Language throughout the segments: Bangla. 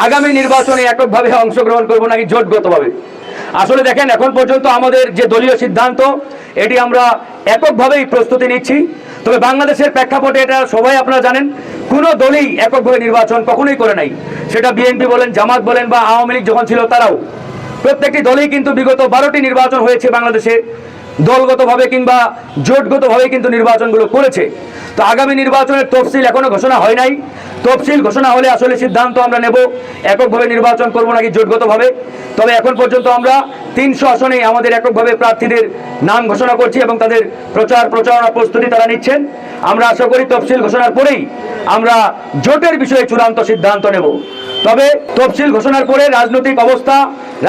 আগামী নির্বাচনে এককভাবে অংশগ্রহণ করব নাকি জোটগতভাবে। আসলে দেখেন, এখন পর্যন্ত আমাদের যে দলীয় সিদ্ধান্ত, এটি আমরা এককভাবেই প্রস্তুতি নিচ্ছি। তবে বাংলাদেশের প্রেক্ষাপটে এটা সবাই আপনারা জানেন, কোনো দলই এককভাবে নির্বাচন কখনোই করে নাই। সেটা বিএনপি বলেন, জামাত বলেন বা আওয়ামী লীগ যখন ছিল তারাও, প্রত্যেকটি দলই কিন্তু বিগত 12টি নির্বাচন হয়েছে বাংলাদেশে দলগতভাবে কিংবা জোটগতভাবে কিন্তু নির্বাচনগুলো করেছে। তো আগামী নির্বাচনের তফসিল এখনো ঘোষণা হয় নাই। তফসিল ঘোষণা হলে আসলে সিদ্ধান্ত আমরা নেব এককভাবে নির্বাচন করব নাকি জোটগতভাবে। তবে এখন পর্যন্ত আমরা 300 আসনে আমাদের এককভাবে প্রার্থীদের নাম ঘোষণা করছি এবং তাদের প্রচারণা প্রস্তুতি তারা নিচ্ছেন। আমরা আশা করি তফসিল ঘোষণার পরেই আমরা জোটের বিষয়ে চূড়ান্ত সিদ্ধান্ত নেব। তবে তফসিল ঘোষণার পরে রাজনৈতিক অবস্থা,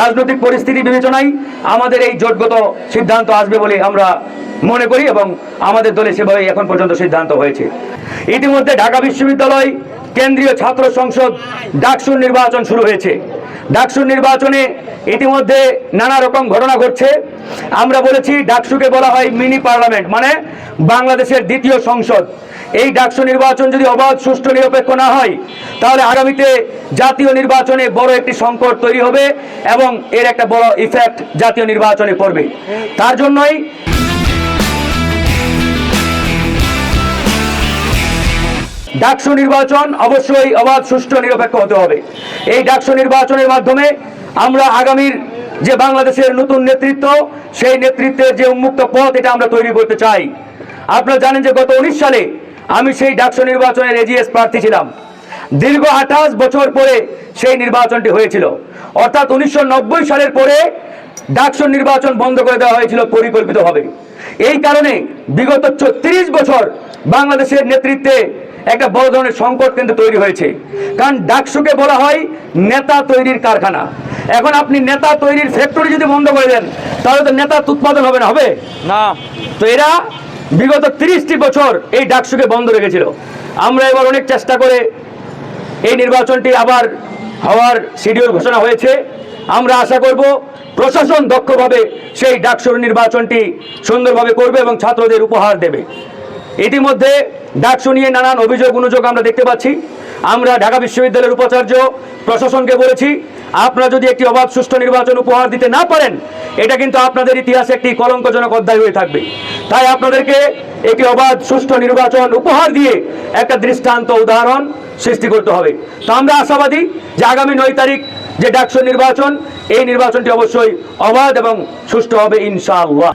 রাজনৈতিক পরিস্থিতি বিবেচনায় আমাদের এই জোটগত সিদ্ধান্ত আসবে বলে আমরা মনে করি এবং আমাদের দলে সেভাবে এখন পর্যন্ত সিদ্ধান্ত হয়েছে। ইতিমধ্যে ঢাকা বিশ্ববিদ্যালয় কেন্দ্রীয় ছাত্র সংসদ ডাকসুর নির্বাচন শুরু হয়েছে। ডাকসুর নির্বাচনে ইতিমধ্যে নানা রকম ঘটনা ঘটছে। আমরা বলেছি ডাকসুকে বলা হয় মিনি পার্লামেন্ট, মানে বাংলাদেশের দ্বিতীয় সংসদ। এই ডাকসু নির্বাচন যদি অবাধ, সুষ্ঠু, নিরপেক্ষ না হয়, তাহলে আগামীতে জাতীয় নির্বাচনে বড় একটি সংকট তৈরি হবে এবং এর একটা বড় ইফেক্ট জাতীয় নির্বাচনে পড়বে। তার জন্যই ডাকসু নির্বাচন অবশ্যই অবাধ, সুষ্ঠু, নিরপেক্ষ হতে হবে। এই ডাকসু নির্বাচনের মাধ্যমে আমরা আগামীর যে বাংলাদেশের নতুন নেতৃত্ব, সেই নেতৃত্বের যে উন্মুক্ত পথ, এটা আমরা তৈরি করতে চাই। আপনারা জানেন যে গত 19 সালে আমি সেই ডাকসু নির্বাচনের এজিএস প্রার্থী ছিলাম। দীর্ঘ 28 বছর পরে সেই নির্বাচনটি হয়েছিল। অর্থাৎ 1990 সালের পরে ডাকসু নির্বাচন বন্ধ করে দেওয়া হয়েছিল পরিকল্পিতভাবে। এই কারণে বিগত 30 বছর বাংলাদেশের নেতৃত্বে একটা বড় ধরনের সংকট কিন্তু তৈরি হয়েছে। কারণ ডাকসুকে বলা হয় নেতা তৈরির কারখানা। এখন আপনি নেতা তৈরির ফ্যাক্টরি যদি বন্ধ করে দেন, তাহলে তো নেতা উৎপাদন হবে না, হবে না। তো এরা বিগত 30টি বছর এই ডাকসুকে বন্ধ রেখেছিল। আমরা এবার অনেক চেষ্টা করে এই নির্বাচনটি আবার হওয়ার শিডিউল ঘোষণা হয়েছে। আমরা আশা করব প্রশাসন দক্ষভাবে সেই ডাকসুর নির্বাচনটি সুন্দরভাবে করবে এবং ছাত্রদের উপহার দেবে। ইতিমধ্যে ডাকসু নিয়ে নানান অভিযোগ অনুযোগ আমরা দেখতে পাচ্ছি। আমরা ঢাকা বিশ্ববিদ্যালয়ের উপাচার্য প্রশাসনকে বলেছি, আপনারা যদি একটি অবাধ, সুষ্ঠু নির্বাচন উপহার দিতে না পারেন, এটা কিন্তু আপনাদের ইতিহাসে একটি কলঙ্কজনক অধ্যায় হয়ে থাকবে। তাই আপনাদেরকে একটি অবাধ, সুষ্ঠু নির্বাচন উপহার দিয়ে একটা দৃষ্টান্ত উদাহরণ সৃষ্টি করতে হবে। তো আমরা আশাবাদী যে আগামী 9 তারিখ যে ডাকসু নির্বাচন, এই নির্বাচনটি অবশ্যই অবাধ এবং সুষ্ঠু হবে ইনশাআল্লাহ।